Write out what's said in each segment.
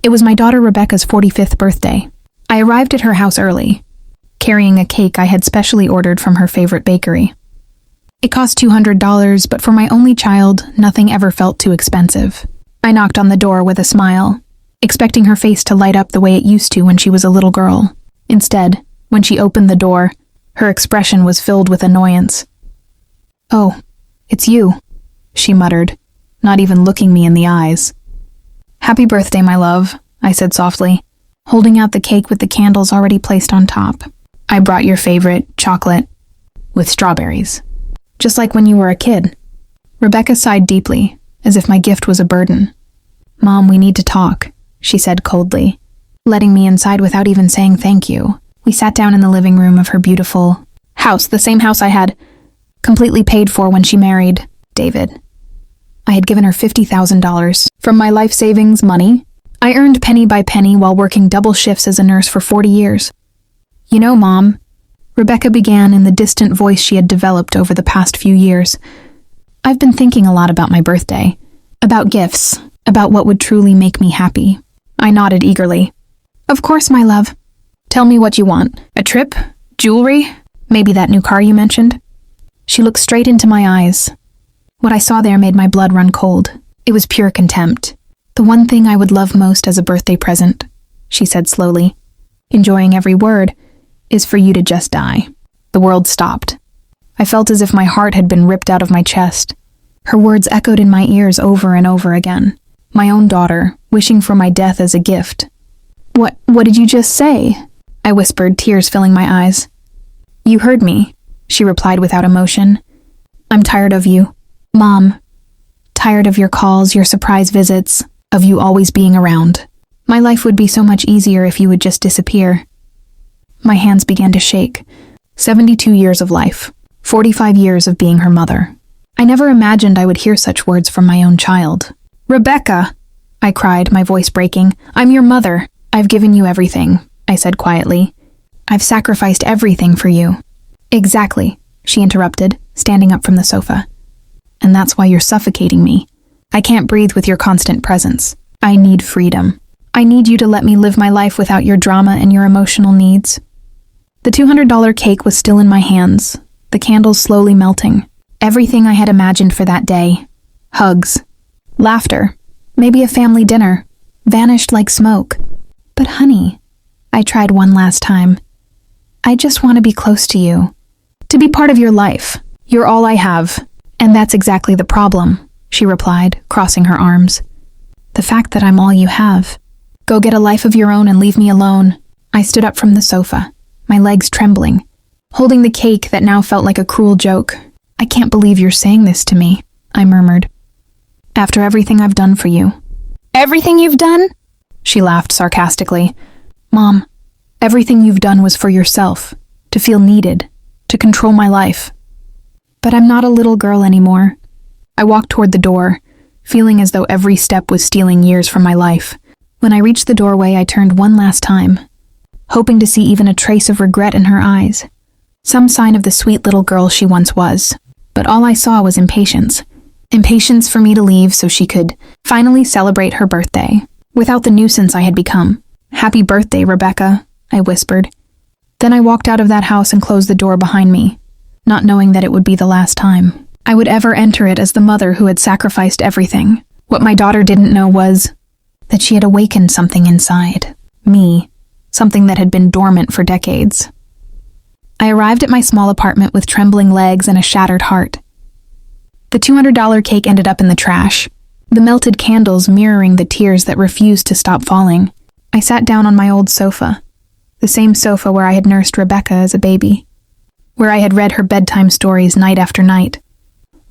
It was my daughter Rebecca's 45th birthday. I arrived at her house early, carrying a cake I had specially ordered from her favorite bakery. It cost $200, but for my only child, nothing ever felt too expensive. I knocked on the door with a smile, expecting her face to light up the way it used to when she was a little girl. Instead, when she opened the door, her expression was filled with annoyance. "Oh, it's you," she muttered, not even looking me in the eyes. "Happy birthday, my love," I said softly, holding out the cake with the candles already placed on top. "I brought your favorite chocolate with strawberries. Just like when you were a kid." Rebecca sighed deeply, as if my gift was a burden. "Mom, we need to talk," she said coldly, letting me inside without even saying thank you. We sat down in the living room of her beautiful house, the same house I had completely paid for when she married David. I had given her $50,000 from my life savings money. I earned penny by penny while working double shifts as a nurse for 40 years. "You know, Mom," Rebecca began in the distant voice she had developed over the past few years, "I've been thinking a lot about my birthday, about gifts, about what would truly make me happy." I nodded eagerly. "Of course, my love. Tell me what you want. A trip? Jewelry? Maybe that new car you mentioned?" She looked straight into my eyes. What I saw there made my blood run cold. It was pure contempt. "The one thing I would love most as a birthday present," she said slowly, enjoying every word, "is for you to just die." The world stopped. I felt as if my heart had been ripped out of my chest. Her words echoed in my ears over and over again. My own daughter, wishing for my death as a gift. What did you just say?" I whispered, tears filling my eyes. "You heard me," she replied without emotion. "I'm tired of you, Mom. Tired of your calls, your surprise visits, of you always being around. My life would be so much easier if you would just disappear." My hands began to shake. 72 years of life, 45 years of being her mother. I never imagined I would hear such words from my own child. "Rebecca," I cried, my voice breaking, "I'm your mother. I've given you everything," I said quietly. "I've sacrificed everything for you." "Exactly," she interrupted, standing up from the sofa. "And that's why you're suffocating me. I can't breathe with your constant presence. I need freedom. I need you to let me live my life without your drama and your emotional needs." The $200 cake was still in my hands, the candles slowly melting. Everything I had imagined for that day, hugs, laughter, maybe a family dinner, vanished like smoke. "But honey," I tried one last time, "I just want to be close to you. To be part of your life. You're all I have." "And that's exactly the problem," she replied, crossing her arms. "The fact that I'm all you have. Go get a life of your own and leave me alone." I stood up from the sofa, my legs trembling, holding the cake that now felt like a cruel joke. "I can't believe you're saying this to me," I murmured. "After everything I've done for you." "Everything you've done?" She laughed sarcastically. "Mom, everything you've done was for yourself, to feel needed, to control my life. But I'm not a little girl anymore." I walked toward the door, feeling as though every step was stealing years from my life. When I reached the doorway, I turned one last time, hoping to see even a trace of regret in her eyes, some sign of the sweet little girl she once was. But all I saw was impatience. Impatience for me to leave so she could finally celebrate her birthday, without the nuisance I had become. "Happy birthday, Rebecca," I whispered. Then I walked out of that house and closed the door behind me, not knowing that it would be the last time I would ever enter it as the mother who had sacrificed everything. What my daughter didn't know was that she had awakened something inside me, something that had been dormant for decades. I arrived at my small apartment with trembling legs and a shattered heart. The $200 cake ended up in the trash, the melted candles mirroring the tears that refused to stop falling. I sat down on my old sofa, the same sofa where I had nursed Rebecca as a baby, where I had read her bedtime stories night after night,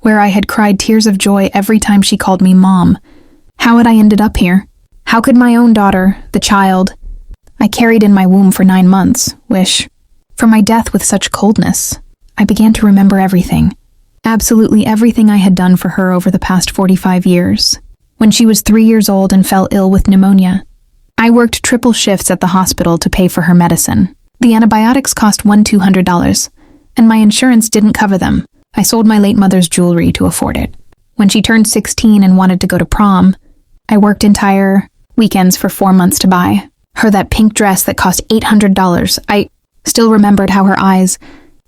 where I had cried tears of joy every time she called me Mom. How had I ended up here? How could my own daughter, the child I carried in my womb for 9 months, wish for my death with such coldness? I began to remember everything. Absolutely everything I had done for her over the past 45 years. When she was 3 years old and fell ill with pneumonia, I worked triple shifts at the hospital to pay for her medicine. The antibiotics cost $200, and my insurance didn't cover them. I sold my late mother's jewelry to afford it. When she turned 16 and wanted to go to prom, I worked entire weekends for 4 months to buy. Her that pink dress that cost $800. I still remembered how her eyes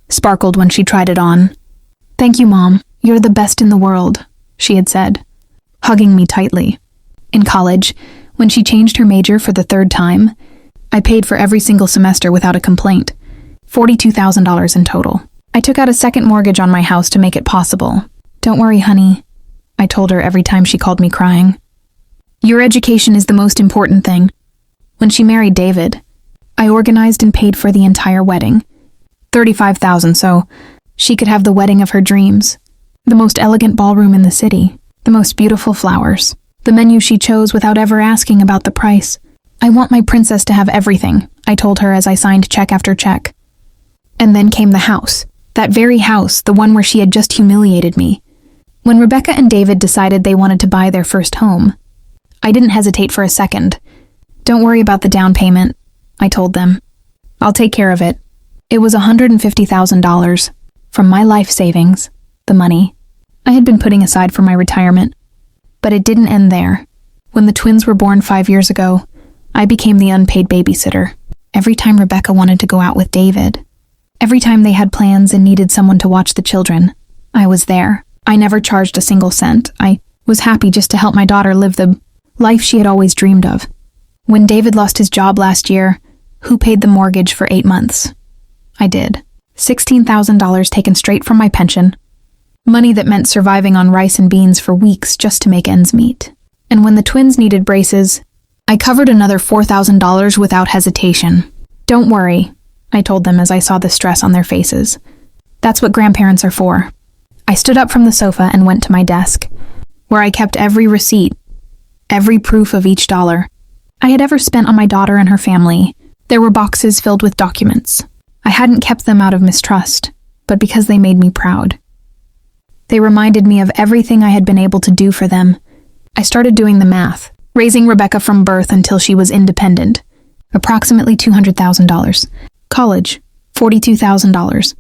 sparkled when she tried it on. "Thank you, Mom. You're the best in the world," she had said, hugging me tightly. In college, when she changed her major for the 3rd time, I paid for every single semester without a complaint. $42,000 in total. I took out a second mortgage on my house to make it possible. "Don't worry, honey," I told her every time she called me crying. "Your education is the most important thing." When she married David, I organized and paid for the entire wedding. $35,000 so she could have the wedding of her dreams. The most elegant ballroom in the city. The most beautiful flowers. The menu she chose without ever asking about the price. "I want my princess to have everything," I told her as I signed check after check. And then came the house. That very house, the one where she had just humiliated me. When Rebecca and David decided they wanted to buy their first home, I didn't hesitate for a second. "Don't worry about the down payment," I told them. "I'll take care of it." It was $150,000 from my life savings, the money I had been putting aside for my retirement. But it didn't end there. When the twins were born 5 years ago, I became the unpaid babysitter. Every time Rebecca wanted to go out with David, every time they had plans and needed someone to watch the children, I was there. I never charged a single cent. I was happy just to help my daughter live the life she had always dreamed of. When David lost his job last year, who paid the mortgage for 8 months? I did. $16,000 taken straight from my pension. Money that meant surviving on rice and beans for weeks just to make ends meet. And when the twins needed braces, I covered another $4,000 without hesitation. "Don't worry," I told them as I saw the stress on their faces. "That's what grandparents are for." I stood up from the sofa and went to my desk, where I kept every receipt, every proof of each dollar I had ever spent on my daughter and her family. There were boxes filled with documents. I hadn't kept them out of mistrust, but because they made me proud. They reminded me of everything I had been able to do for them. I started doing the math, raising Rebecca from birth until she was independent. Approximately $200,000. College, $42,000.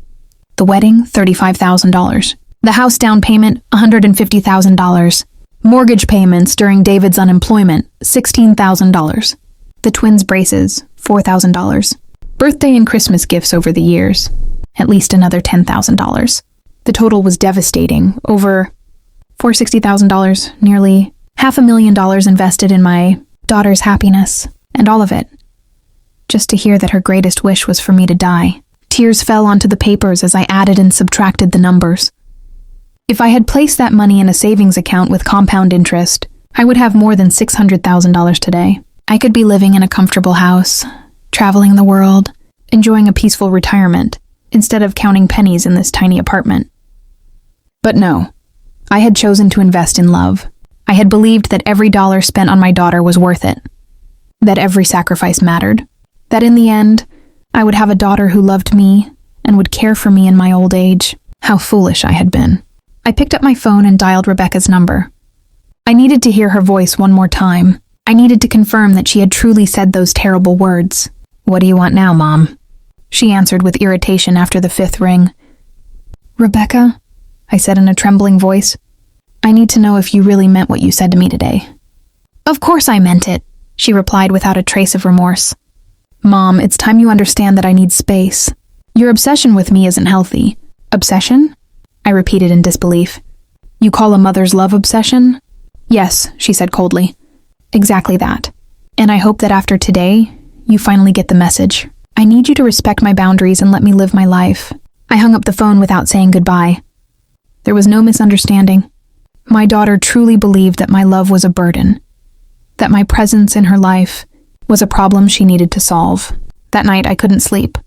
The wedding, $35,000. The house down payment, $150,000. Mortgage payments during David's unemployment, $16,000. The twins' braces, $4,000. Birthday and Christmas gifts over the years, at least another $10,000. The total was devastating, over $460,000, nearly $500,000 invested in my daughter's happiness, and all of it, just to hear that her greatest wish was for me to die. Tears fell onto the papers as I added and subtracted the numbers. If I had placed that money in a savings account with compound interest, I would have more than $600,000 today. I could be living in a comfortable house, traveling the world, enjoying a peaceful retirement, instead of counting pennies in this tiny apartment. But no, I had chosen to invest in love. I had believed that every dollar spent on my daughter was worth it, that every sacrifice mattered, that in the end, I would have a daughter who loved me and would care for me in my old age. How foolish I had been. I picked up my phone and dialed Rebecca's number. I needed to hear her voice one more time. I needed to confirm that she had truly said those terrible words. "What do you want now, Mom?" She answered with irritation after the 5th ring. "Rebecca," I said in a trembling voice, "I need to know if you really meant what you said to me today." "Of course I meant it," she replied without a trace of remorse. "Mom, it's time you understand that I need space. Your obsession with me isn't healthy." "Obsession?" I repeated in disbelief. "You call a mother's love obsession?" "Yes," she said coldly. "Exactly that. And I hope that after today, you finally get the message. I need you to respect my boundaries and let me live my life." I hung up the phone without saying goodbye. There was no misunderstanding. My daughter truly believed that my love was a burden, that my presence in her life was a problem she needed to solve. That night, I couldn't sleep.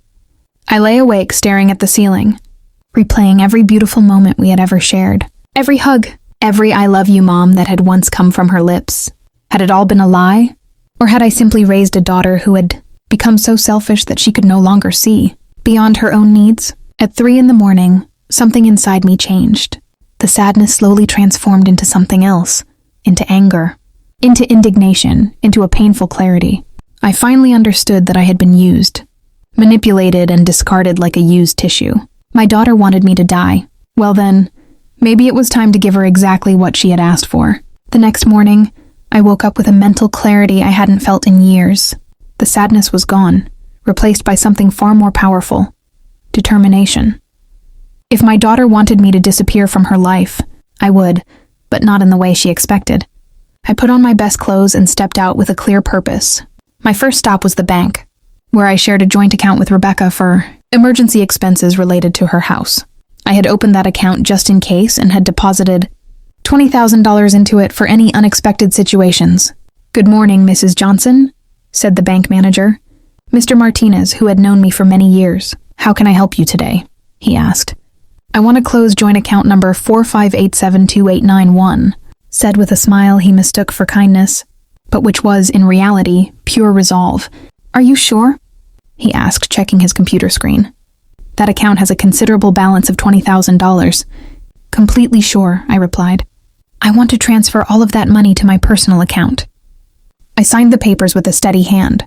I lay awake staring at the ceiling, replaying every beautiful moment we had ever shared. Every hug, every "I love you, Mom" that had once come from her lips. Had it all been a lie? Or had I simply raised a daughter who had become so selfish that she could no longer see beyond her own needs? At 3 a.m, something inside me changed. The sadness slowly transformed into something else, into anger, into indignation, into a painful clarity. I finally understood that I had been used, manipulated and discarded like a used tissue. My daughter wanted me to die. Well then, maybe it was time to give her exactly what she had asked for. The next morning, I woke up with a mental clarity I hadn't felt in years. The sadness was gone, replaced by something far more powerful: determination. If my daughter wanted me to disappear from her life, I would, but not in the way she expected. I put on my best clothes and stepped out with a clear purpose. My first stop was the bank, where I shared a joint account with Rebecca for emergency expenses related to her house. I had opened that account just in case and had deposited $20,000 into it for any unexpected situations. "Good morning, Mrs. Johnson," said the bank manager. "Mr. Martinez, who had known me for many years. How can I help you today?" he asked. "I want to close joint account number 45872891, said with a smile he mistook for kindness, but which was, in reality, pure resolve. "Are you sure?" he asked, checking his computer screen. "That account has a considerable balance of $20,000. "Completely sure," I replied. "I want to transfer all of that money to my personal account." I signed the papers with a steady hand.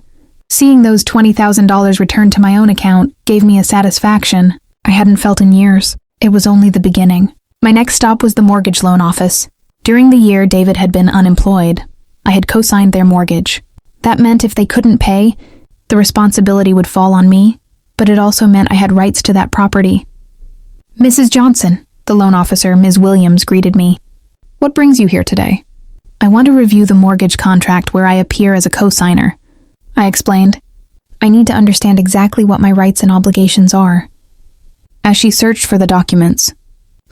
Seeing those $20,000 returned to my own account gave me a satisfaction I hadn't felt in years. It was only the beginning. My next stop was the mortgage loan office. During the year David had been unemployed, I had co-signed their mortgage. That meant if they couldn't pay, the responsibility would fall on me, but it also meant I had rights to that property. "Mrs. Johnson," the loan officer, Ms. Williams, greeted me. "What brings you here today?" "I want to review the mortgage contract where I appear as a co-signer," I explained. "I need to understand exactly what my rights and obligations are." As she searched for the documents,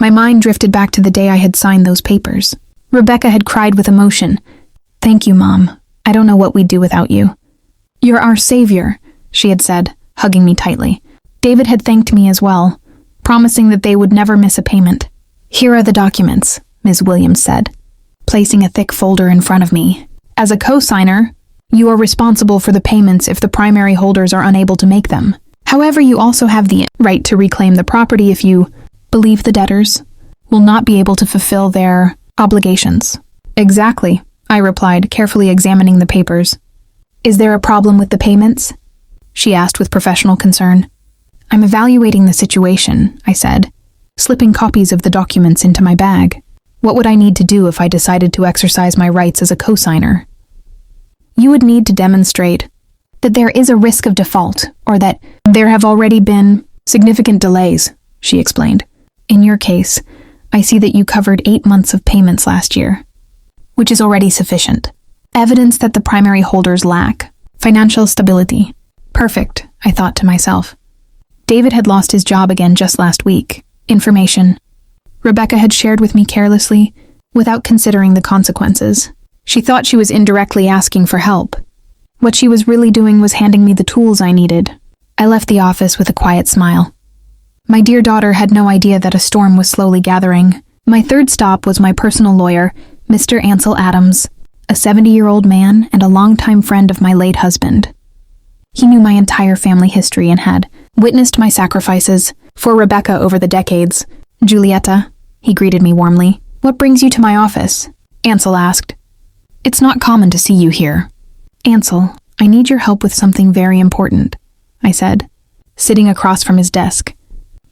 my mind drifted back to the day I had signed those papers. Rebecca had cried with emotion. "Thank you, Mom. I don't know what we'd do without you." "You're our savior," she had said, hugging me tightly. David had thanked me as well, promising that they would never miss a payment. "Here are the documents," Ms. Williams said, placing a thick folder in front of me. "As a co-signer, you are responsible for the payments if the primary holders are unable to make them. However, you also have the right to reclaim the property if you believe the debtors will not be able to fulfill their obligations." "Exactly," I replied, carefully examining the papers. "Is there a problem with the payments?" she asked with professional concern. "I'm evaluating the situation," I said, slipping copies of the documents into my bag. "What would I need to do if I decided to exercise my rights as a co-signer?" "You would need to demonstrate that there is a risk of default, or that there have already been significant delays," she explained. "In your case, I see that you covered 8 months of payments last year, which is already sufficient. Evidence that the primary holders lack financial stability." Perfect, I thought to myself. David had lost his job again just last week. Information Rebecca had shared with me carelessly, without considering the consequences. She thought she was indirectly asking for help. What she was really doing was handing me the tools I needed. I left the office with a quiet smile. My dear daughter had no idea that a storm was slowly gathering. My third stop was my personal lawyer, Mr. Ansel Adams, a 70-year-old man and a longtime friend of my late husband. He knew my entire family history and had witnessed my sacrifices for Rebecca over the decades. "Julieta," he greeted me warmly. "What brings you to my office?" Ansel asked. "It's not common to see you here." "Ansel, I need your help with something very important," I said, sitting across from his desk.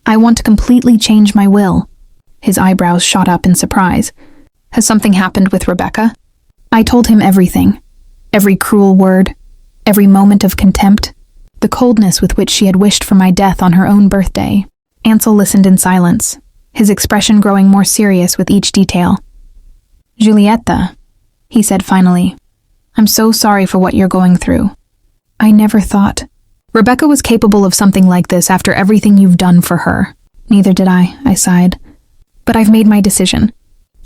"I want to completely change my will." His eyebrows shot up in surprise. "Has something happened with Rebecca?" I told him everything. Every cruel word, every moment of contempt, the coldness with which she had wished for my death on her own birthday. Ansel listened in silence, his expression growing more serious with each detail. "Julieta," he said finally, "I'm so sorry for what you're going through. I never thought Rebecca was capable of something like this after everything you've done for her." "Neither did I sighed. "But I've made my decision.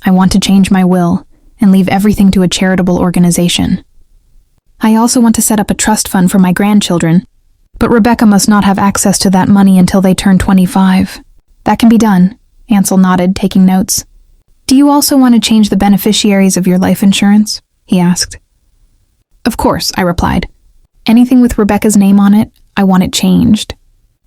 I want to change my will and leave everything to a charitable organization. I also want to set up a trust fund for my grandchildren, but Rebecca must not have access to that money until they turn 25. "That can be done," Ansel nodded, taking notes. "Do you also want to change the beneficiaries of your life insurance?" he asked. "Of course," I replied. "Anything with Rebecca's name on it, I want it changed.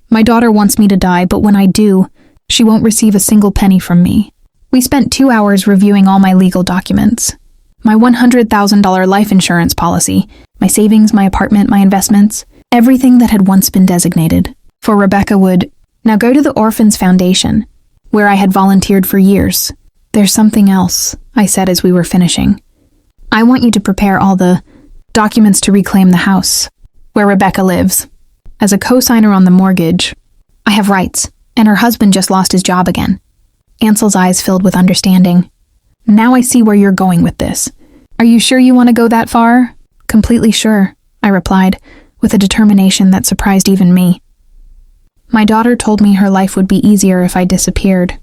My daughter wants me to die, but when I do, she won't receive a single penny from me." We spent 2 hours reviewing all my legal documents. My $100,000 life insurance policy, my savings, my apartment, my investments, everything that had once been designated. For Rebecca would now go to the Orphans Foundation, where I had volunteered for years. "There's something else," I said as we were finishing. I want you to prepare all the documents to reclaim the house where Rebecca lives. As a co-signer on the mortgage, I have rights, and her husband just lost his job again. Ansel's eyes filled with understanding. Now I see where you're going with this. Are you sure you want to go that far? Completely sure, I replied, with a determination that surprised even me. My daughter told me her life would be easier if I disappeared.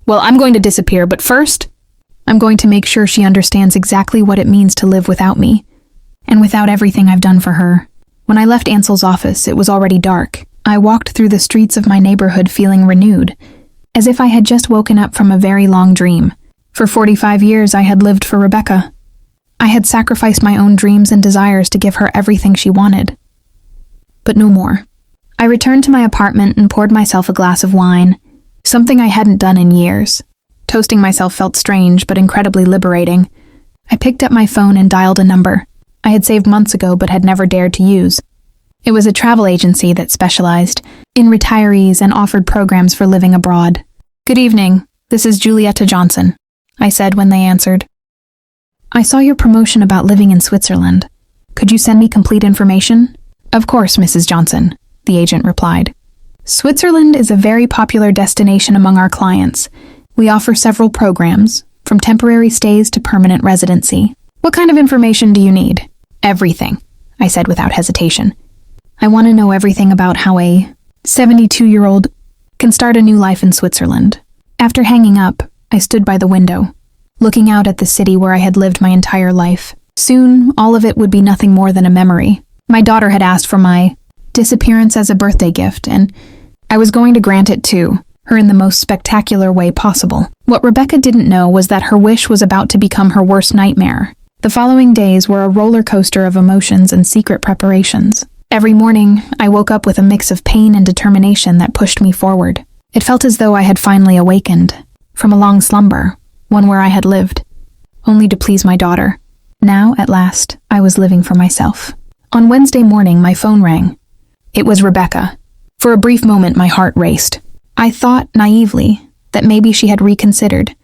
Well, I'm going to disappear, but first, I'm going to make sure she understands exactly what it means to live without me, and without everything I've done for her. When I left Ansel's office, it was already dark. I walked through the streets of my neighborhood feeling renewed, as if I had just woken up from a very long dream. For 45 years, I had lived for Rebecca. I had sacrificed my own dreams and desires to give her everything she wanted. But no more. I returned to my apartment and poured myself a glass of wine, something I hadn't done in years. Toasting myself felt strange, but incredibly liberating. I picked up my phone and dialed a number I had saved months ago but had never dared to use. It was a travel agency that specialized in retirees and offered programs for living abroad. Good evening, this is Julietta Johnson, I said when they answered. I saw your promotion about living in Switzerland. Could you send me complete information? Of course, Mrs. Johnson, the agent replied. Switzerland is a very popular destination among our clients. We offer several programs, from temporary stays to permanent residency. What kind of information do you need? Everything, I said without hesitation. I want to know everything about how a 72-year-old can start a new life in Switzerland. After hanging up, I stood by the window, looking out at the city where I had lived my entire life. Soon, all of it would be nothing more than a memory. My daughter had asked for my disappearance as a birthday gift, and I was going to grant it to her in the most spectacular way possible. What Rebecca didn't know was that her wish was about to become her worst nightmare. The following days were a roller coaster of emotions and secret preparations. Every morning, I woke up with a mix of pain and determination that pushed me forward. It felt as though I had finally awakened from a long slumber, one where I had lived, only to please my daughter. Now, at last, I was living for myself. On Wednesday morning, my phone rang. It was Rebecca. For a brief moment, my heart raced. I thought, naively, that maybe she had reconsidered,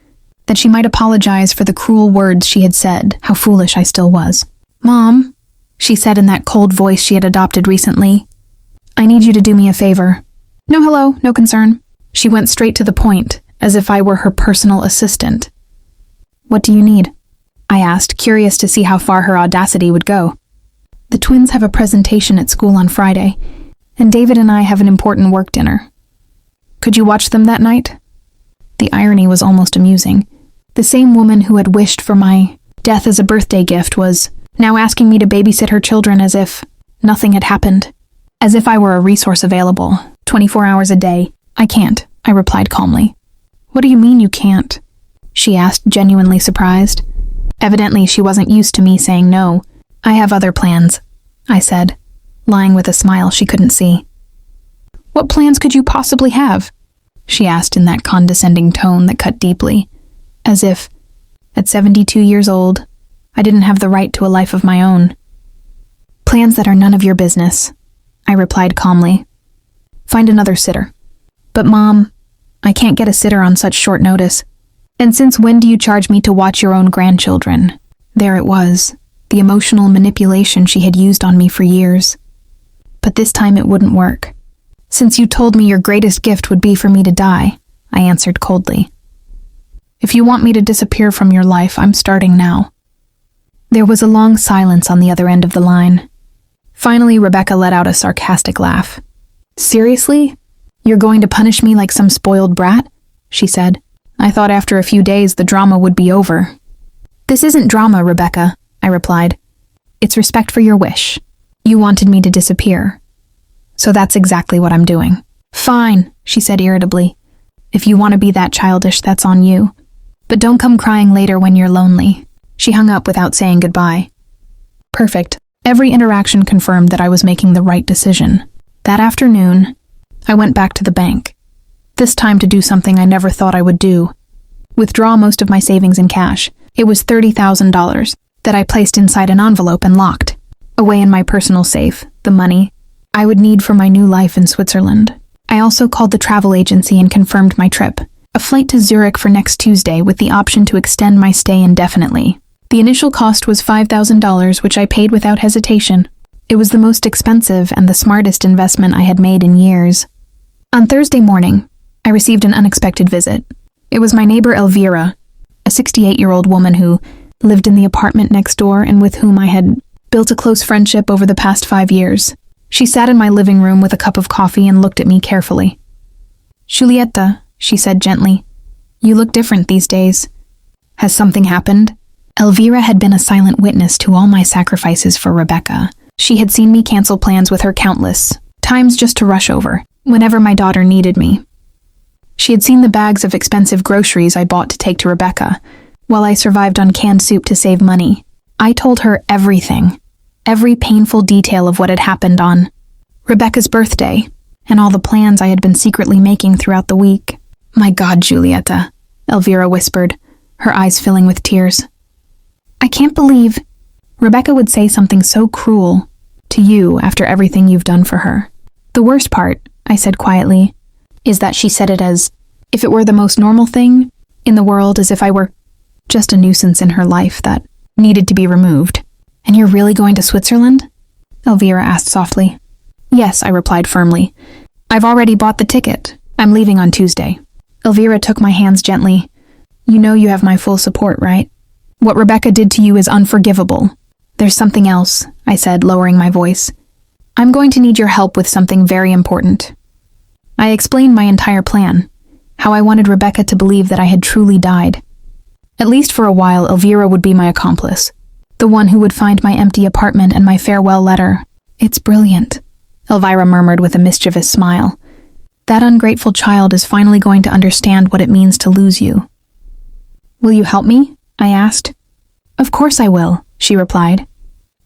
that she might apologize for the cruel words she had said. How foolish I still was. Mom, she said in that cold voice she had adopted recently, I need you to do me a favor. No hello, no concern. She went straight to the point, as if I were her personal assistant. What do you need? I asked, curious to see how far her audacity would go. The twins have a presentation at school on Friday, and David and I have an important work dinner. Could you watch them that night? The irony was almost amusing. The same woman who had wished for my death as a birthday gift was now asking me to babysit her children as if nothing had happened, as if I were a resource available, 24 hours a day. I can't, I replied calmly. What do you mean you can't? She asked, genuinely surprised. Evidently, she wasn't used to me saying no. I have other plans, I said, lying with a smile she couldn't see. What plans could you possibly have? She asked in that condescending tone that cut deeply, as if, at 72 years old, I didn't have the right to a life of my own. Plans that are none of your business, I replied calmly. Find another sitter. But Mom, I can't get a sitter on such short notice. And since when do you charge me to watch your own grandchildren? There it was, the emotional manipulation she had used on me for years. But this time it wouldn't work. Since you told me your greatest gift would be for me to die, I answered coldly. If you want me to disappear from your life, I'm starting now. There was a long silence on the other end of the line. Finally, Rebecca let out a sarcastic laugh. Seriously? You're going to punish me like some spoiled brat? She said. I thought after a few days the drama would be over. This isn't drama, Rebecca, I replied. It's respect for your wish. You wanted me to disappear. So that's exactly what I'm doing. Fine, she said irritably. If you want to be that childish, that's on you. But don't come crying later when you're lonely. She hung up without saying goodbye. Perfect. Every interaction confirmed that I was making the right decision. That afternoon, I went back to the bank. This time to do something I never thought I would do. Withdraw most of my savings in cash. It was $30,000 that I placed inside an envelope and locked. Away in my personal safe, the money I would need for my new life in Switzerland. I also called the travel agency and confirmed my trip. A flight to Zurich for next Tuesday with the option to extend my stay indefinitely. The initial cost was $5,000, which I paid without hesitation. It was the most expensive and the smartest investment I had made in years. On Thursday morning, I received an unexpected visit. It was my neighbor Elvira, a 68-year-old woman who lived in the apartment next door and with whom I had built a close friendship over the past 5 years. She sat in my living room with a cup of coffee and looked at me carefully. "Julieta," she said gently, "you look different these days. Has something happened?" Elvira had been a silent witness to all my sacrifices for Rebecca. She had seen me cancel plans with her countless times just to rush over whenever my daughter needed me. She had seen the bags of expensive groceries I bought to take to Rebecca, while I survived on canned soup to save money. I told her everything, every painful detail of what had happened on Rebecca's birthday, and all the plans I had been secretly making throughout the week. "My God, Julieta," Elvira whispered, her eyes filling with tears. "I can't believe Rebecca would say something so cruel to you after everything you've done for her." "The worst part," I said quietly, "is that she said it as if it were the most normal thing in the world, as if I were just a nuisance in her life that needed to be removed." "And you're really going to Switzerland?" Elvira asked softly. "Yes," I replied firmly. "I've already bought the ticket. I'm leaving on Tuesday." Elvira took my hands gently. "You know you have my full support, right? What Rebecca did to you is unforgivable." "There's something else," I said, lowering my voice. "I'm going to need your help with something very important." I explained my entire plan, how I wanted Rebecca to believe that I had truly died. At least for a while, Elvira would be my accomplice, the one who would find my empty apartment and my farewell letter. "It's brilliant," Elvira murmured with a mischievous smile. "That ungrateful child is finally going to understand what it means to lose you." "Will you help me?" I asked. "Of course I will," she replied.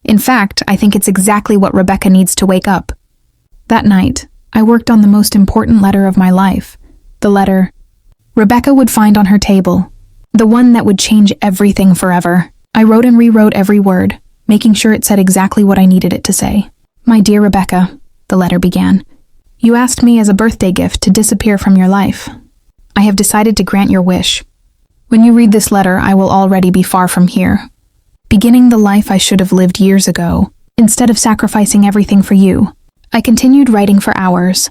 "In fact, I think it's exactly what Rebecca needs to wake up." That night, I worked on the most important letter of my life, the letter Rebecca would find on her table, the one that would change everything forever. I wrote and rewrote every word, making sure it said exactly what I needed it to say. "My dear Rebecca," the letter began, "you asked me as a birthday gift to disappear from your life. I have decided to grant your wish. When you read this letter, I will already be far from here, beginning the life I should have lived years ago, instead of sacrificing everything for you." I continued writing for hours,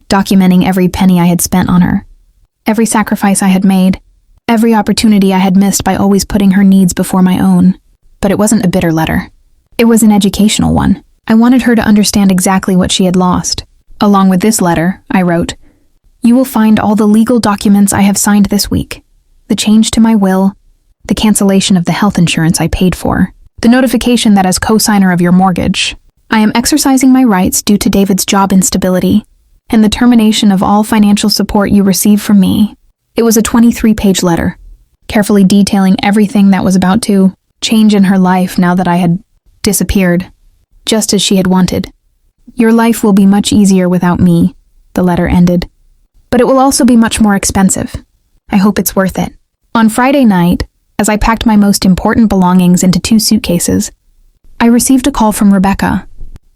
documenting every penny I had spent on her, every sacrifice I had made, every opportunity I had missed by always putting her needs before my own. But it wasn't a bitter letter. It was an educational one. I wanted her to understand exactly what she had lost. "Along with this letter," I wrote, "you will find all the legal documents I have signed this week, the change to my will, the cancellation of the health insurance I paid for, the notification that as co-signer of your mortgage, I am exercising my rights due to David's job instability, and the termination of all financial support you receive from me." It was a 23-page letter, carefully detailing everything that was about to change in her life now that I had disappeared, just as she had wanted. "Your life will be much easier without me," the letter ended. "But it will also be much more expensive. I hope it's worth it." On Friday night, as I packed my most important belongings into 2 suitcases, I received a call from Rebecca.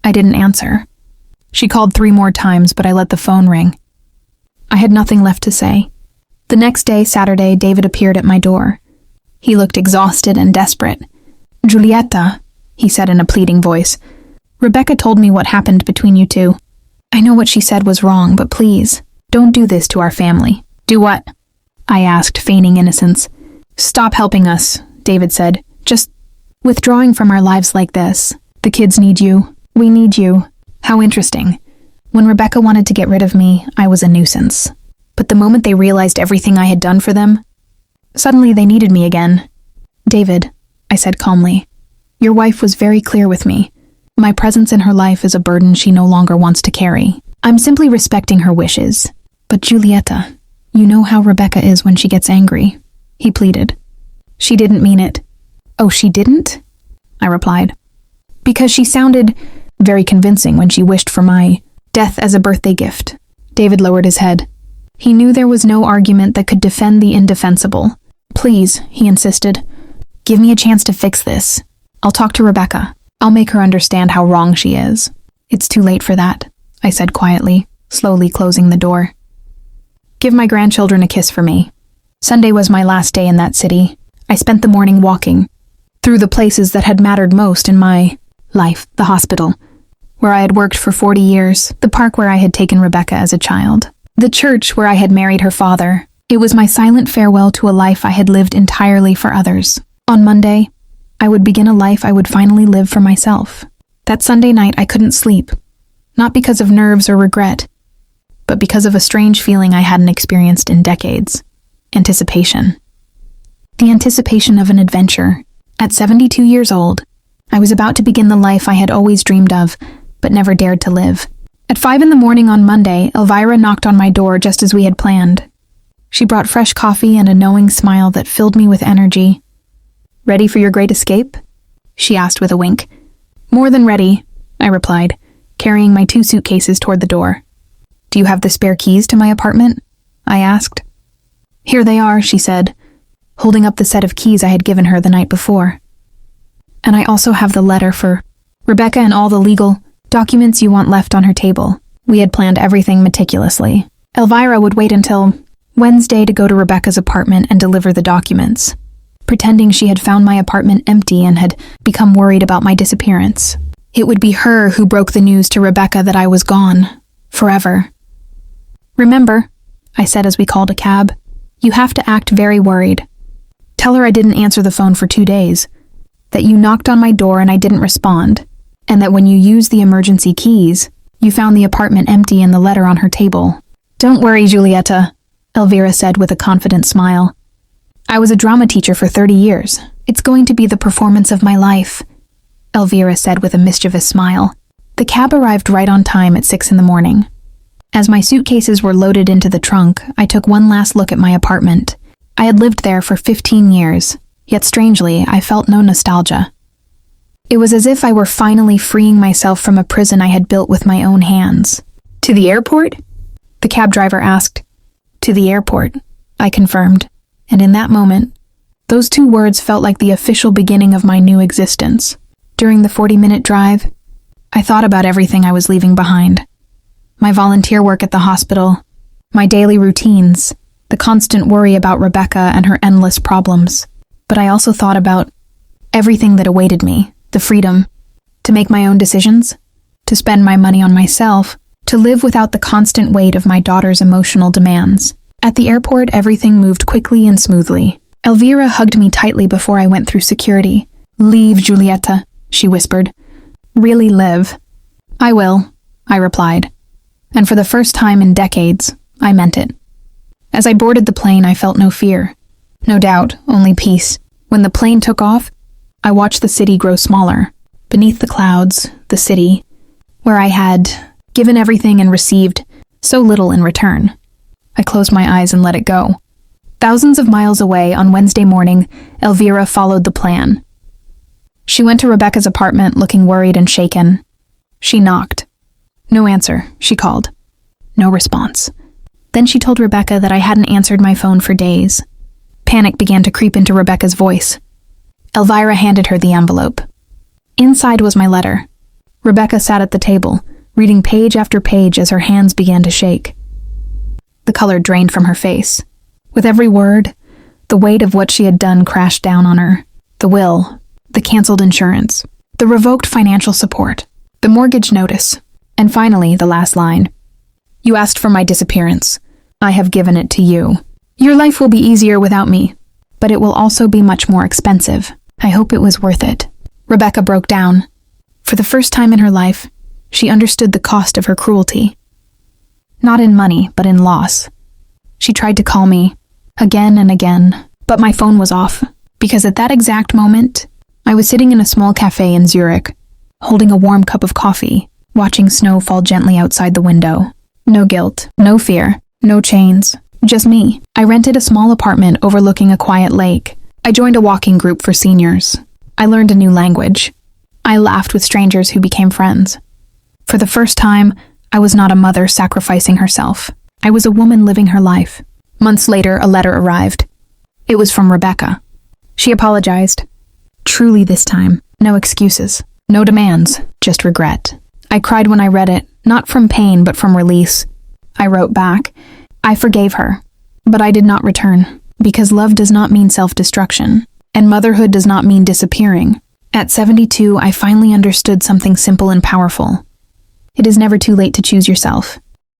I didn't answer. She called 3 more times, but I let the phone ring. I had nothing left to say. The next day, Saturday, David appeared at my door. He looked exhausted and desperate. "Julieta," he said in a pleading voice, "Rebecca told me what happened between you two. I know what she said was wrong, but please, don't do this to our family." "Do what?" I asked, feigning innocence. "Stop helping us," David said. "Just withdrawing from our lives like this. The kids need you. We need you." How interesting. When Rebecca wanted to get rid of me, I was a nuisance. But the moment they realized everything I had done for them, suddenly they needed me again. "David," I said calmly, "your wife was very clear with me. My presence in her life is a burden she no longer wants to carry. I'm simply respecting her wishes. But Julieta, you know how Rebecca is when she gets angry," he pleaded. "She didn't mean it." "Oh, she didn't?" I replied. "Because she sounded very convincing when she wished for my death as a birthday gift." David lowered his head. He knew there was no argument that could defend the indefensible. "Please," he insisted, "give me a chance to fix this. I'll talk to Rebecca. I'll make her understand how wrong she is." "It's too late for that," I said quietly, slowly closing the door. "Give my grandchildren a kiss for me." Sunday was my last day in that city. I spent the morning walking, through the places that had mattered most in my life: the hospital, where I had worked for 40 years, the park where I had taken Rebecca as a child, the church where I had married her father. It was my silent farewell to a life I had lived entirely for others. On Monday, I would begin a life I would finally live for myself. That Sunday night, I couldn't sleep, not because of nerves or regret, but because of a strange feeling I hadn't experienced in decades: anticipation. The anticipation of an adventure. At 72 years old, I was about to begin the life I had always dreamed of, but never dared to live. At 5 a.m. on Monday, Elvira knocked on my door just as we had planned. She brought fresh coffee and a knowing smile that filled me with energy. "Ready for your great escape?" she asked with a wink. "More than ready," I replied, carrying my 2 suitcases toward the door. "Do you have the spare keys to my apartment?" I asked. "Here they are," she said, holding up the set of keys I had given her the night before. "And I also have the letter for Rebecca and all the legal documents you want left on her table." We had planned everything meticulously. Elvira would wait until Wednesday to go to Rebecca's apartment and deliver the documents, pretending she had found my apartment empty and had become worried about my disappearance. It would be her who broke the news to Rebecca that I was gone, forever. "Remember," I said as we called a cab, "you have to act very worried. Tell her I didn't answer the phone for 2 days, that you knocked on my door and I didn't respond, and that when you used the emergency keys, you found the apartment empty and the letter on her table." "Don't worry, Giulietta," Elvira said with a confident smile. "I was a drama teacher for 30 years. It's going to be the performance of my life," Elvira said with a mischievous smile. The cab arrived right on time at 6 a.m. As my suitcases were loaded into the trunk, I took one last look at my apartment. I had lived there for 15 years, yet strangely, I felt no nostalgia. It was as if I were finally freeing myself from a prison I had built with my own hands. "To the airport?" the cab driver asked. "To the airport," I confirmed, and in that moment, those 2 words felt like the official beginning of my new existence. During the 40-minute drive, I thought about everything I was leaving behind. My volunteer work at the hospital, my daily routines, the constant worry about Rebecca and her endless problems. But I also thought about everything that awaited me, the freedom to make my own decisions, to spend my money on myself, to live without the constant weight of my daughter's emotional demands. At the airport, everything moved quickly and smoothly. Elvira hugged me tightly before I went through security. "Leave, Giulietta," she whispered. "Really live." "I will," I replied. And for the first time in decades, I meant it. As I boarded the plane, I felt no fear. No doubt, only peace. When the plane took off, I watched the city grow smaller. Beneath the clouds, the city, where I had given everything and received so little in return. I closed my eyes and let it go. Thousands of miles away, on Wednesday morning, Elvira followed the plan. She went to Rebecca's apartment looking worried and shaken. She knocked. No answer, she called. No response. Then she told Rebecca that I hadn't answered my phone for days. Panic began to creep into Rebecca's voice. Elvira handed her the envelope. Inside was my letter. Rebecca sat at the table, reading page after page as her hands began to shake. The color drained from her face. With every word, the weight of what she had done crashed down on her. The will, the canceled insurance, the revoked financial support, the mortgage notice, and finally the last line. "You asked for my disappearance. I have given it to you. Your life will be easier without me, but it will also be much more expensive. I hope it was worth it." Rebecca broke down. For the first time in her life, she understood the cost of her cruelty. Not in money, but in loss. She tried to call me, again and again, but my phone was off, because at that exact moment, I was sitting in a small cafe in Zurich, holding a warm cup of coffee, watching snow fall gently outside the window. No guilt, no fear, no chains, just me. I rented a small apartment overlooking a quiet lake. I joined a walking group for seniors. I learned a new language. I laughed with strangers who became friends. For the first time, I was not a mother sacrificing herself. I was a woman living her life. Months later, a letter arrived. It was from Rebecca. She apologized. Truly this time, no excuses, no demands, just regret. I cried when I read it, not from pain but from release. I wrote back, I forgave her, but I did not return, because love does not mean self-destruction. And motherhood does not mean disappearing. At 72, I finally understood something simple and powerful. It is never too late to choose yourself.